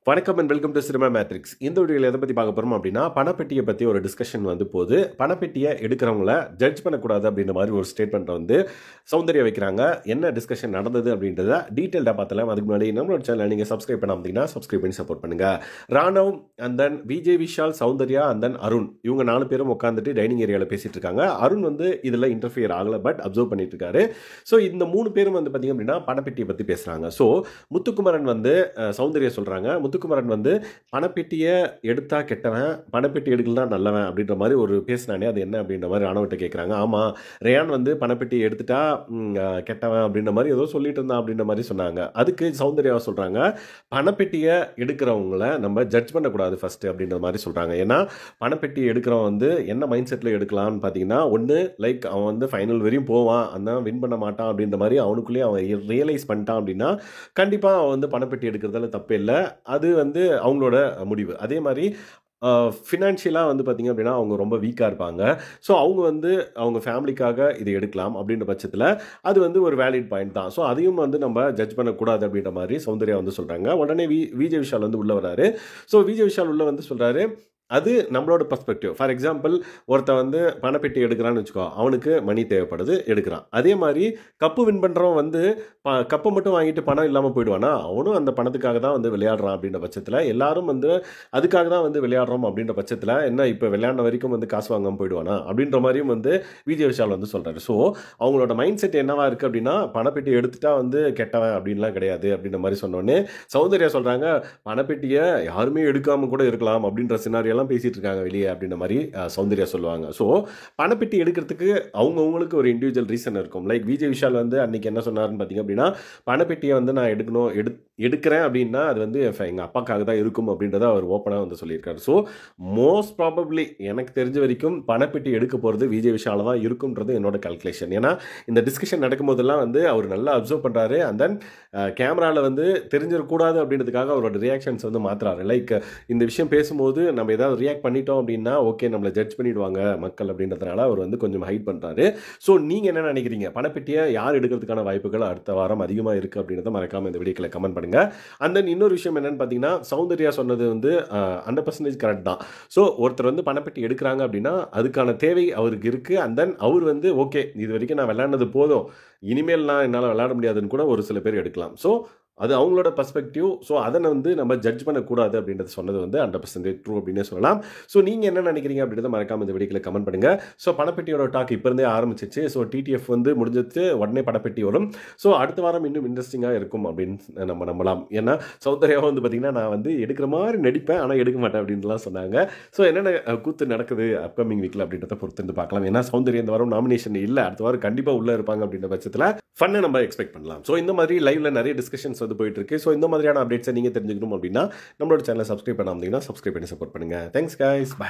வணக்கம் and welcome to cinema matrix. இந்த வீடியோவில் எதை பற்றி பார்க்க போகிறோம் அப்படின்னா, பணப்பெட்டியை பற்றி ஒரு டிஸ்கஷன் வந்து போகுது. பணப்பெட்டியை எடுக்கிறவங்கள ஜட்ஜ் பண்ணக்கூடாது அப்படின்ற மாதிரி ஒரு ஸ்டேட்மெண்ட் வந்து சௌந்தர்யா வைக்கிறாங்க. என்ன டிஸ்கஷன் நடந்தது அப்படின்றத டீட்டெயில்டாக பார்த்தலாம். அதுக்கு முன்னாடி நம்மளோட சேனலை நீங்கள் சப்ஸ்கிரைப் பண்ணாமல் சப்ஸ்கிரைப் பண்ணி சப்போர்ட் பண்ணுங்கள். Raanav and then Vijay Vishal, Soundarya and then Arun, இவங்க 4 பேரும் உட்காந்துட்டு டைனிங் ஏரியாவில் பேசிகிட்டு இருக்காங்க. அருண் வந்து இதில் இன்டர்ஃபியர் ஆகலை, பட் அப்சர்வ் பண்ணிட்டு இருக்காரு. ஸோ இந்த 3 பேரும் வந்து பார்த்திங்க அப்படின்னா பணப்பெட்டியை பற்றி பேசுகிறாங்க. ஸோ முத்துக்குமரன் வந்து சௌந்தர்யா சொல்கிறாங்க, முத்துக்குமரன் வந்து பணப்பெட்டியை எடுத்தா கெட்டவன், பணப்பெட்டி எடுக்கலாம் நல்லவன் அப்படின்ற மாதிரி ஒரு பேசினானே, அது என்ன அப்படின்ற மாதிரி ராணுவத்தை கேட்குறாங்க. ஆமாம், ரேயான் வந்து பணப்பெட்டி எடுத்துட்டா கெட்டவன் அப்படின்ற மாதிரி ஏதோ சொல்லிட்டு இருந்தான் அப்படின்ற மாதிரி சொன்னாங்க. அதுக்கு சௌந்தர்யாவை சொல்கிறாங்க, பணப்பெட்டியை எடுக்கிறவங்கள நம்ம ஜட்ஜ் பண்ணக்கூடாது ஃபஸ்ட்டு அப்படின்ற மாதிரி சொல்கிறாங்க. ஏன்னா பணப்பெட்டியை எடுக்கிறவன் வந்து என்ன மைண்ட் செட்டில் எடுக்கலாம்னு பார்த்தீங்கன்னா, ஒன்று லைக் அவன் வந்து ஃபைனல் வரையும் போவான், அந்த வின் பண்ண மாட்டான் அப்படின்ற மாதிரி அவனுக்குள்ளேயே அவன் ரியலைஸ் பண்ணிட்டான் அப்படின்னா கண்டிப்பாக அவன் வந்து பணப்பெட்டி எடுக்கிறதுல தப்பே இல்லை. அது வந்து அவங்களோட முடிவு. அதே மாதிரி ஃபினான்ஷியலாக வந்து பார்த்திங்க அப்படின்னா அவங்க ரொம்ப வீக்காக இருப்பாங்க. ஸோ அவங்க வந்து அவங்க ஃபேமிலிக்காக இதை எடுக்கலாம் அப்படின்ற பட்சத்தில் அது வந்து ஒரு வேலிட் பாயிண்ட் தான். ஸோ அதையும் வந்து நம்ம ஜட்ஜ் பண்ணக்கூடாது அப்படின்ற மாதிரி சௌந்தர்யா வந்து சொல்கிறாங்க. உடனே விஜய் விஷால் வந்து உள்ளே வராரு. ஸோ விஜய் விஷால் உள்ளே வந்து சொல்கிறாரு, அது நம்மளோட பர்ஸ்பெக்டிவ். ஃபார் எக்ஸாம்பிள், ஒருத்தன் வந்து பணப்பெட்டி எடுக்கிறான்னு வச்சுக்கோ, அவனுக்கு மணி தேவைப்படுது, எடுக்கிறான். அதே மாதிரி கப்பு வின் பண்ணுறவன் வந்து கப்பை மட்டும் வாங்கிட்டு பணம் இல்லாமல் போயிடுவானா, அவனும் அந்த பணத்துக்காக தான் வந்து விளையாடுறான். அப்படின்ற பட்சத்தில் எல்லாரும் வந்து அதுக்காக தான் வந்து விளையாடுறோம் அப்படின்ற பட்சத்தில் என்ன இப்போ விளையாடின வரைக்கும் வந்து காசு வாங்காமல் போயிடுவானா அப்படின்ற மாதிரியும் வந்து விஜய் விஷால் வந்து சொல்கிறாரு. ஸோ அவங்களோட மைண்ட் செட் என்னவா இருக்குது அப்படின்னா, பணப்பெட்டி எடுத்துட்டா வந்து கெட்டவன் அப்படின்லாம் கிடையாது அப்படின்ற மாதிரி சொன்னோன்னே சௌந்தர்யா சொல்கிறாங்க, பணப்பெட்டியை யாருமே எடுக்காமல் கூட இருக்கலாம் அப்படின்ற சினாரியோ எல்லாம் பேசிட்டு இருக்காங்க வெளியே அப்படின்ற மாதிரி சௌந்தர்யா சொல்லுவாங்க. ஸோ பணப்பெட்டி எடுக்கிறதுக்கு அவங்கவுங்களுக்கு ஒரு இண்டிவிஜுவல் ரீசன் இருக்கும். லைக் விஜய் விஷால் வந்து அன்னைக்கு என்ன சொன்னார்னு பார்த்தீங்க அப்படின்னா, பணப்பெட்டியை வந்து நான் எடுக்கிறேன் அப்படின்னா அது வந்து எங்கள் அப்பாக்காக தான் இருக்கும் அப்படின்றத அவர் ஓப்பனாக வந்து சொல்லியிருக்காரு. ஸோ மோஸ்ட் ப்ராபப்ளி எனக்கு தெரிஞ்ச வரைக்கும் பணப்பெட்டி எடுக்க போகிறது விஜய் விஷால தான் இருக்கும்ன்றது என்னோட கால்குலேஷன். ஏன்னா இந்த டிஸ்கஷன் நடக்கும்போதெல்லாம் வந்து அவர் நல்லா அப்சர்வ் பண்ணுறாரு. அண்ட் தென் கேமராவில் வந்து தெரிஞ்சிடக்கூடாது அப்படின்றதுக்காக அவரோட ரியாக்ஷன்ஸ் வந்து மாற்றுறாரு. லைக் இந்த விஷயம் பேசும்போது நம்ம ஏதாவது ரியாக்ட் பண்ணிட்டோம் அப்படின்னா ஓகே நம்மளை ஜட்ஜ் பண்ணிடுவாங்க மக்கள் அப்படின்றதுனால அவர் வந்து கொஞ்சம் ஹைட் பண்ணுறாரு. ஸோ நீங்கள் என்ன நினைக்கிறீங்க? பணப்பெட்டியை யார் எடுக்கிறதுக்கான வாய்ப்புகள் அடுத்த வாரம் அதிகமாக இருக்குது அப்படின்றத மறக்காமல் இந்த வீடியோக்களை கமெண்ட் பண்ணுங்கள். அண்ட் தென் இன்னொரு விஷயம் என்னென்னு பார்த்தீங்கன்னா, சௌந்தர்யா சொன்னது வந்து 100% கரெக்ட் தான். ஸோ ஒருத்தர் வந்து பணப்பெட்டி எடுக்கிறாங்க அப்படின்னா அதுக்கான தேவை அவருக்கு இருக்குது. அண்ட் தென் அவர் வந்து ஓகே இது வரைக்கும் நான் விளையாடுனது போதும், இனிமேல் நான் என்னால் விளையாட முடியாதுன்னு கூட ஒரு சில பேர் எடுக்கலாம். ஸோ அது அவங்களோட பர்ஸ்பெக்டிவ். ஸோ அதை வந்து நம்ம ஜட்ஜ் பண்ணக்கூடாது அப்படின்றது சொன்னது வந்து 100% ட்ரூ அப்படின்னே சொல்லலாம். ஸோ நீங்கள் என்ன நினைக்கிறீங்க அப்படின்றத மறக்காமல் இந்த வீடியோவில் கமெண்ட் பண்ணுங்கள். ஸோ பணப்பெட்டியோட டாக் இப்போ இருந்தே ஆரம்பிச்சிச்சு. ஸோ டிடிஎஃப் வந்து முடிஞ்சிச்சு, உடனே பணப்பெட்டி வரும். ஸோ அடுத்த வாரம் இன்னும் இன்ட்ரெஸ்டிங்காக இருக்கும் அப்படின்னு நம்ம நம்பலாம். ஏன்னா சௌந்தர்யாவை வந்து பார்த்திங்கன்னா, நான் வந்து எடுக்கிற மாதிரி நடிப்பேன் ஆனால் எடுக்க மாட்டேன் அப்படின்ட்டுலாம் சொன்னாங்க. ஸோ என்னென்ன கூத்து நடக்குது அப்கமிங் வீக்கில் அப்படின்றத பொறுத்து வந்து பார்க்கலாம். ஏன்னா சௌந்தர்யா இந்த வாரம் நாமினேஷன் இல்லை, அடுத்த வாரம் கண்டிப்பாக உள்ளே இருப்பாங்க அப்படின்ற பட்சத்தில் ஃபன்னை நம்ம எக்ஸ்பெக்ட் பண்ணலாம். ஸோ இந்த மாதிரி லைவ்ல நிறைய டிஸ்கஷன்ஸ் வந்து போயிட்டு இருக்கு. ஸோ இந்த மாதிரியான அப்டேட்ஸை நீங்கள் தெரிஞ்சுக்கணும் அப்படின்னா நம்மளோட சேனலை சப்ஸ்கிரைப் பண்ணாமல் சப்ஸ்கிரைப் பண்ணி சப்போர்ட் பண்ணுங்கள். Thanks guys, by.